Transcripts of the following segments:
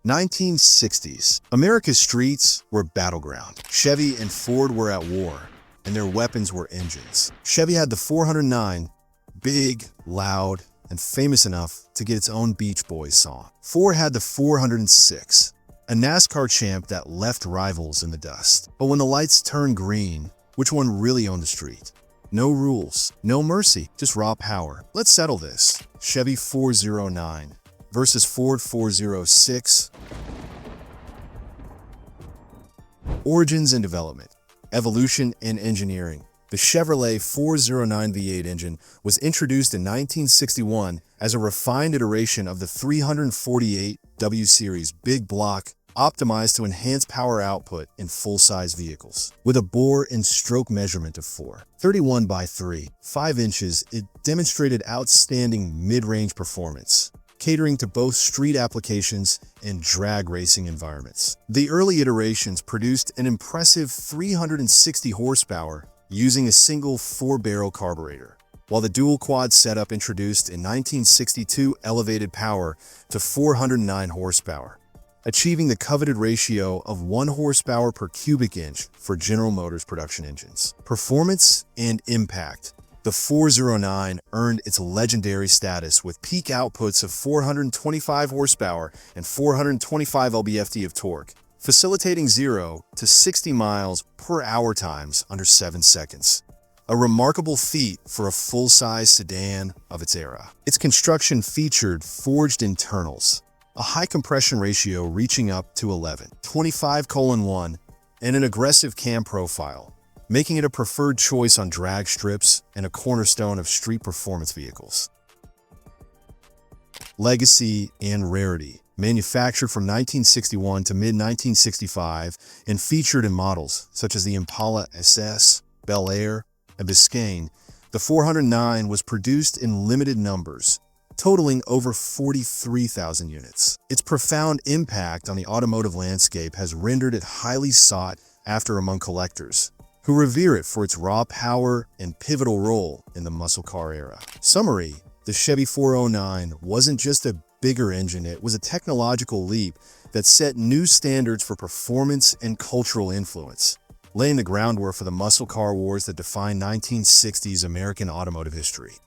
1960s. America's streets were battleground. Chevy and Ford were at war, and their weapons were engines. Chevy had the 409, big, loud, and famous enough to get its own Beach Boys song. Ford had the 406, a NASCAR champ that left rivals in the dust. But when the lights turned green, which one really owned the street? No rules, no mercy, just raw power. Let's settle this. Chevy 409 versus Ford 406. Origins and development. Evolution and engineering. The Chevrolet 409 V8 engine was introduced in 1961 as a refined iteration of the 348 W Series big block, optimized to enhance power output in full-size vehicles. With a bore and stroke measurement of 431 by 5 inches, it demonstrated outstanding mid-range performance, catering to both street applications and drag racing environments. The early iterations produced an impressive 360 horsepower using a single 4-barrel carburetor, while the dual-quad setup introduced in 1962 elevated power to 409 horsepower, achieving the coveted ratio of 1 horsepower per cubic inch for General Motors production engines. Performance and impact. The 409 earned its legendary status with peak outputs of 425 horsepower and 425 lb-ft of torque, facilitating 0 to 60 miles per hour times under 7 seconds. A remarkable feat for a full-size sedan of its era. Its construction featured forged internals, a high compression ratio reaching up to 11:25:1, and an aggressive cam profile, making it a preferred choice on drag strips and a cornerstone of street performance vehicles. Legacy and rarity. Manufactured from 1961 to mid-1965 and featured in models such as the Impala SS, Bel Air, and Biscayne, the 409 was produced in limited numbers, totaling over 43,000 units. Its profound impact on the automotive landscape has rendered it highly sought after among collectors, who revere it for its raw power and pivotal role in the muscle car era. Summary: the Chevy 409 wasn't just a bigger engine, it was a technological leap that set new standards for performance and cultural influence, laying the groundwork for the muscle car wars that defined 1960s American automotive history.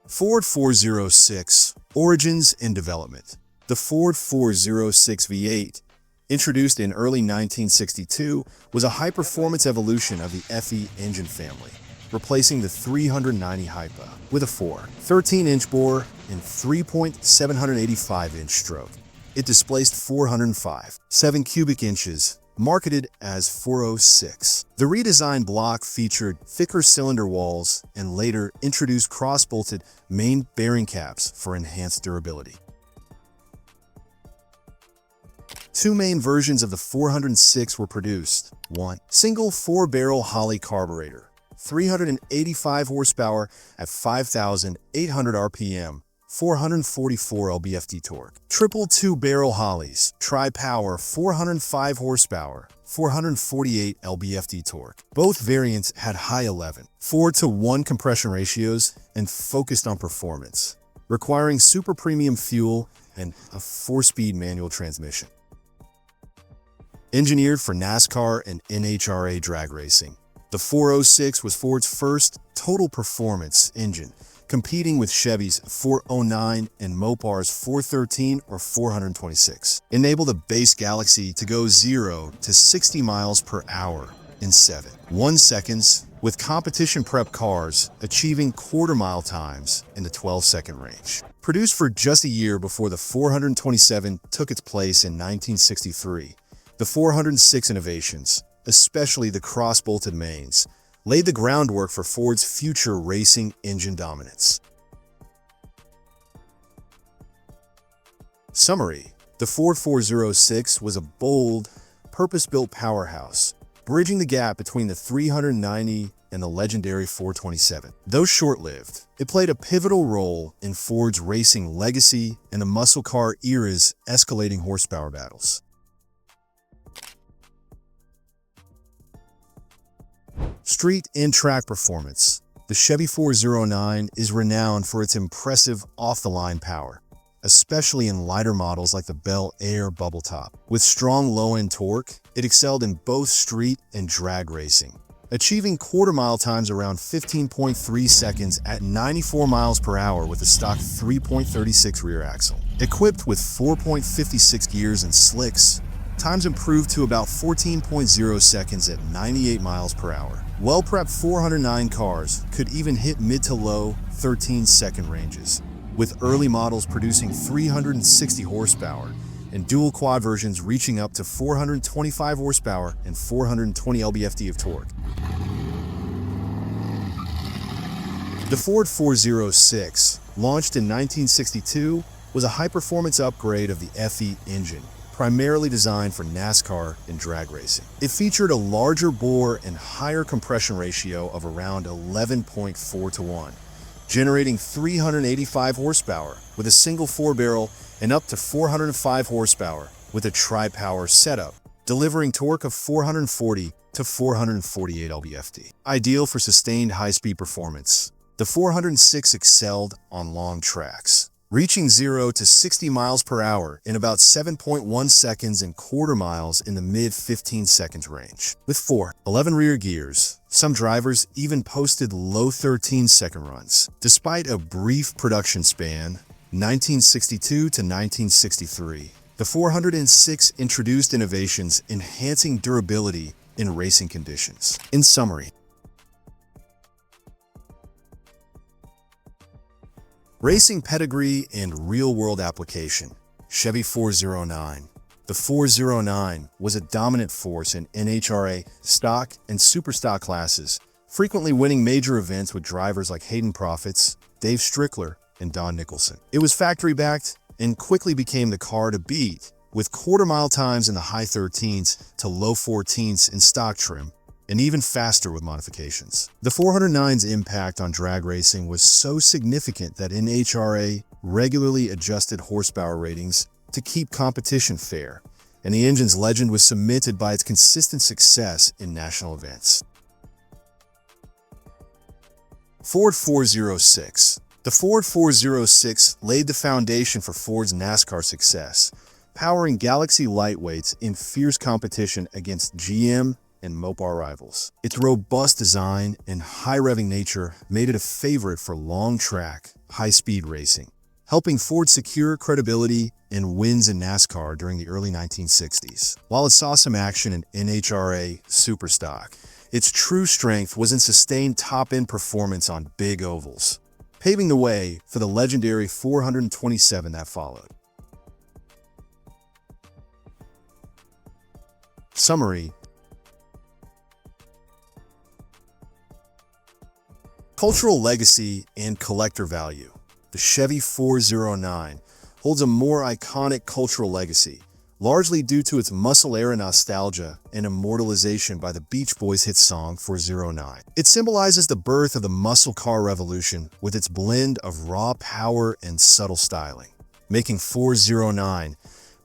Ford 406. Origins and development. The Ford 406 V8, introduced in early 1962, was a high-performance evolution of the FE engine family, replacing the 390 Hypa with a 413-inch bore and 3.785-inch stroke. It displaced 405.7 cubic inches, marketed as 406. The redesigned block featured thicker cylinder walls and later introduced cross-bolted main bearing caps for enhanced durability. Two main versions of the 406 were produced. One, single 4-barrel Holley carburetor, 385 horsepower at 5,800 RPM, 444 lb-ft torque. Triple 2-barrel Holleys, tri-power, 405 horsepower, 448 lb-ft torque. Both variants had high 11:4-to-1 compression ratios and focused on performance, requiring super premium fuel and a 4-speed manual transmission. Engineered for NASCAR and NHRA drag racing, the 406 was Ford's first total performance engine, competing with Chevy's 409 and Mopar's 413 or 426. Enabled a base Galaxy to go 0 to 60 miles per hour in 7.1 seconds, with competition prep cars achieving quarter-mile times in the 12-second range. Produced for just a year before the 427 took its place in 1963, the 406 innovations, especially the cross-bolted mains, laid the groundwork for Ford's future racing engine dominance. Summary: the Ford 406 was a bold, purpose-built powerhouse, bridging the gap between the 390 and the legendary 427. Though short-lived, it played a pivotal role in Ford's racing legacy and the muscle car era's escalating horsepower battles. Street and track performance. The Chevy 409 is renowned for its impressive off-the-line power, especially in lighter models like the Bel Air Bubble Top. With strong low-end torque, it excelled in both street and drag racing, achieving quarter-mile times around 15.3 seconds at 94 miles per hour with a stock 3.36 rear axle. Equipped with 4.56 gears and slicks, times improved to about 14.0 seconds at 98 miles per hour. Well-prepped 409 cars could even hit mid to low 13-second ranges, with early models producing 360 horsepower and dual quad versions reaching up to 425 horsepower and 420 lb-ft of torque. The Ford 406, launched in 1962, was a high-performance upgrade of the FE engine, primarily designed for NASCAR and drag racing. It featured a larger bore and higher compression ratio of around 11.4 to 1, generating 385 horsepower with a single 4-barrel and up to 405 horsepower with a tri-power setup, delivering torque of 440 to 448 lb-ft. Ideal for sustained high-speed performance, the 406 excelled on long tracks, reaching 0 to 60 miles per hour in about 7.1 seconds and quarter miles in the mid-15 seconds range. With 11 rear gears, some drivers even posted low 13-second runs. Despite a brief production span, 1962 to 1963, the 406 introduced innovations enhancing durability in racing conditions. In summary, racing pedigree and real-world application. Chevy 409. The 409 was a dominant force in NHRA stock and superstock classes, frequently winning major events with drivers like Hayden Proffitt, Dave Strickler, and Don Nicholson. It was factory-backed and quickly became the car to beat, with quarter-mile times in the high 13s to low 14s in stock trim, and even faster with modifications. The 409's impact on drag racing was so significant that NHRA regularly adjusted horsepower ratings to keep competition fair, and the engine's legend was cemented by its consistent success in national events. Ford 406. The Ford 406 laid the foundation for Ford's NASCAR success, powering Galaxy lightweights in fierce competition against GM and Mopar rivals. Its robust design and high-revving nature made it a favorite for long-track, high-speed racing, helping Ford secure credibility and wins in NASCAR during the early 1960s. While it saw some action in NHRA Superstock, its true strength was in sustained top-end performance on big ovals, paving the way for the legendary 427 that followed. Summary: cultural legacy and collector value. The Chevy 409 holds a more iconic cultural legacy, largely due to its muscle-era nostalgia and immortalization by the Beach Boys' hit song 409. It symbolizes the birth of the muscle car revolution with its blend of raw power and subtle styling, making 409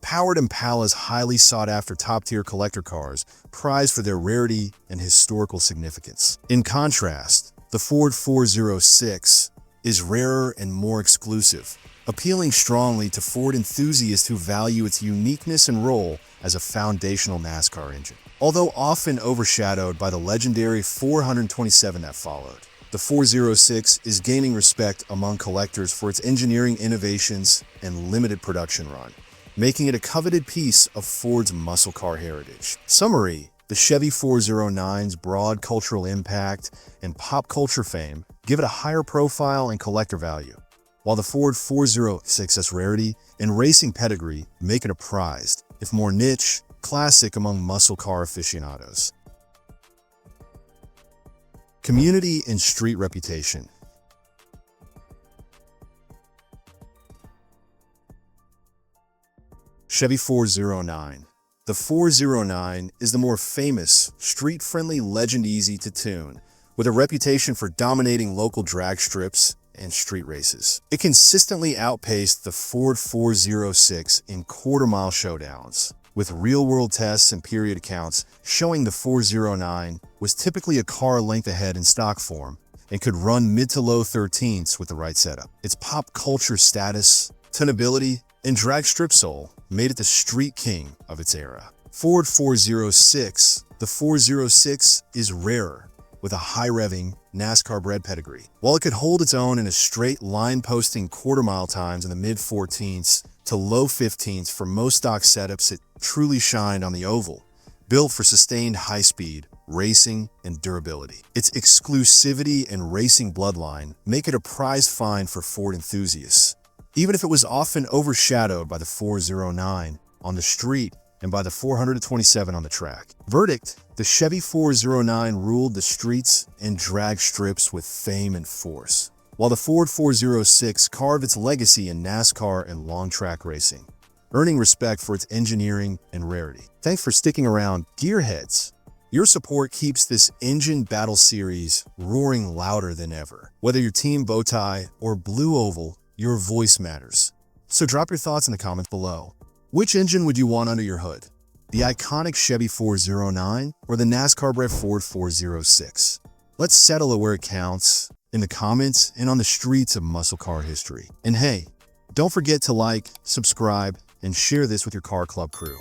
powered Impala's highly sought-after top-tier collector cars prized for their rarity and historical significance. In contrast, the Ford 406 is rarer and more exclusive, appealing strongly to Ford enthusiasts who value its uniqueness and role as a foundational NASCAR engine. Although often overshadowed by the legendary 427 that followed, the 406 is gaining respect among collectors for its engineering innovations and limited production run, making it a coveted piece of Ford's muscle car heritage. Summary: the Chevy 409's broad cultural impact and pop culture fame give it a higher profile and collector value, while the Ford 406's rarity and racing pedigree make it a prized, if more niche, classic among muscle car aficionados. Community and street reputation. Chevy 409. The 409 is the more famous, street-friendly legend, easy to tune, with a reputation for dominating local drag strips and street races. It consistently outpaced the Ford 406 in quarter-mile showdowns, with real-world tests and period accounts showing the 409 was typically a car length ahead in stock form and could run mid to low 13ths with the right setup. Its pop culture status, tunability, and drag strip soul made it the street king of its era. Ford 406. The 406 is rarer, with a high-revving, NASCAR-bred pedigree. While it could hold its own in a straight line posting quarter-mile times in the mid-14ths to low 15ths for most stock setups, it truly shined on the oval, built for sustained high speed, racing, and durability. Its exclusivity and racing bloodline make it a prized find for Ford enthusiasts, even if it was often overshadowed by the 409 on the street and by the 427 on the track. Verdict: the Chevy 409 ruled the streets and drag strips with fame and force, while the Ford 406 carved its legacy in NASCAR and long-track racing, earning respect for its engineering and rarity. Thanks for sticking around, gearheads. Your support keeps this engine battle series roaring louder than ever. Whether you're Team Bowtie or Blue Oval, your voice matters. So drop your thoughts in the comments below. Which engine would you want under your hood? The iconic Chevy 409 or the NASCAR-bred Ford 406? Let's settle it where it counts, in the comments and on the streets of muscle car history. And hey, don't forget to like, subscribe, and share this with your car club crew.